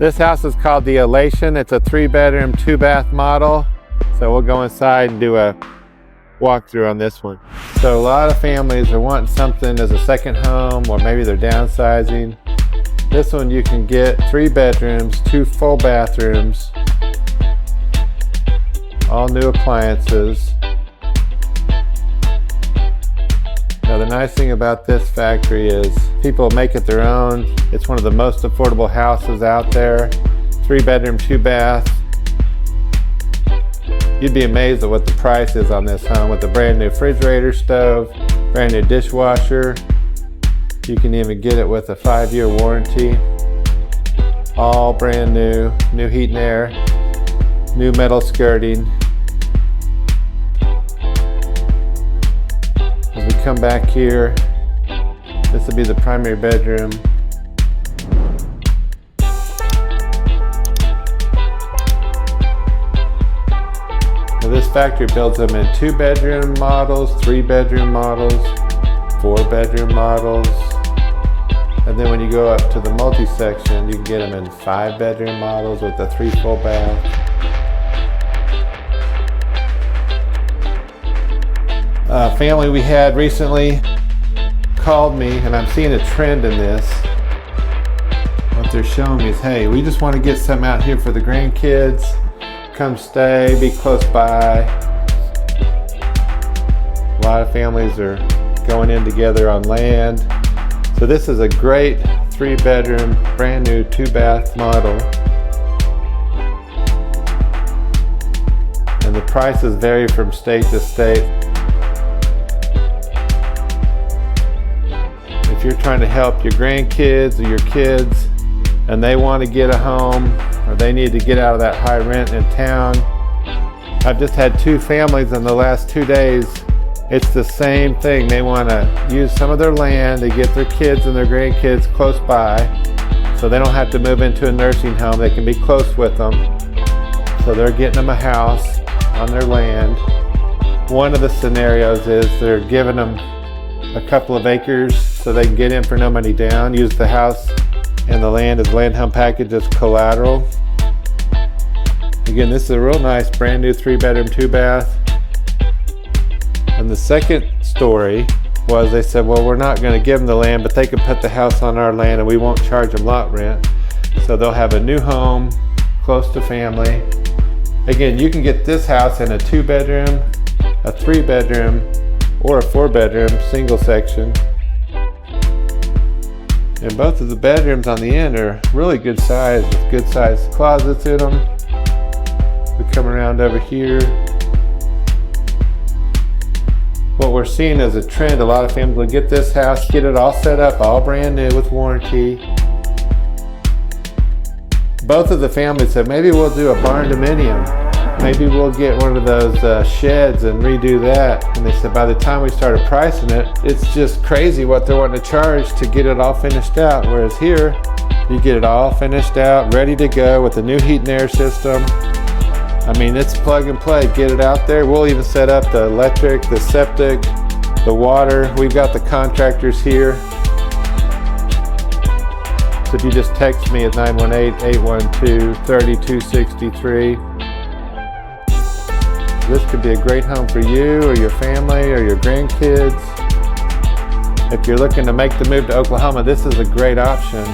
This house is called the Elation. It's a 3-bedroom, 2-bath model. So we'll go inside and do a walkthrough on this one. So a lot of families are wanting something as a second home, or maybe they're downsizing. This one you can get 3 bedrooms, 2 full bathrooms, all new appliances. Now the nice thing about this factory is people make it their own. It's one of the most affordable houses out there. 3 bedroom, 2 bath. You'd be amazed at what the price is on this home, with a brand new refrigerator, stove, brand new dishwasher. You can even get it with a 5-year warranty. All brand new, new heat and air, new metal skirting. As we come back here, this will be the primary bedroom. Now this factory builds them in 2-bedroom models, 3-bedroom models, 4-bedroom models. And then when you go up to the multi-section, you can get them in 5-bedroom models with a 3 full bath. A family we had recently called me, and I'm seeing a trend in this. What they're showing me is, hey, we just want to get some out here for the grandkids. Come stay, be close by. A lot of families are going in together on land. So this is a great 3-bedroom, brand new 2-bath model. And the prices vary from state to state. If you're trying to help your grandkids or your kids and they want to get a home, or they need to get out of that high rent in town. I've just had 2 families in the last 2 days. It's the same thing. They want to use some of their land to get their kids and their grandkids close by, so they don't have to move into a nursing home. They can be close with them. So they're getting them a house on their land. One of the scenarios is they're giving them a couple of acres so they can get in for no money down, use the house and the land as land home package as collateral. Again, this is a real nice brand new 3-bedroom, 2-bath. And the second story was, they said, well, we're not going to give them the land, but they can put the house on our land and we won't charge them lot rent. So they'll have a new home close to family. Again, you can get this house in a 2-bedroom, a 3-bedroom, or a 4-bedroom single section. And both of the bedrooms on the end are really good size, with good sized closets in them. We come around over here. What we're seeing is a trend. A lot of families will get this house, get it all set up, all brand new with warranty. Both of the families said, maybe we'll do a barn dominium. Maybe we'll get one of those sheds and redo that. And they said by the time we started pricing it, it's just crazy what they're wanting to charge to get it all finished out. Whereas here, you get it all finished out, ready to go with a new heat and air system. I mean, it's plug and play. Get it out there. We'll even set up the electric, the septic, the water. We've got the contractors here. So if you just text me at 918-812-3263. This could be a great home for you or your family or your grandkids. If you're looking to make the move to Oklahoma, this is a great option.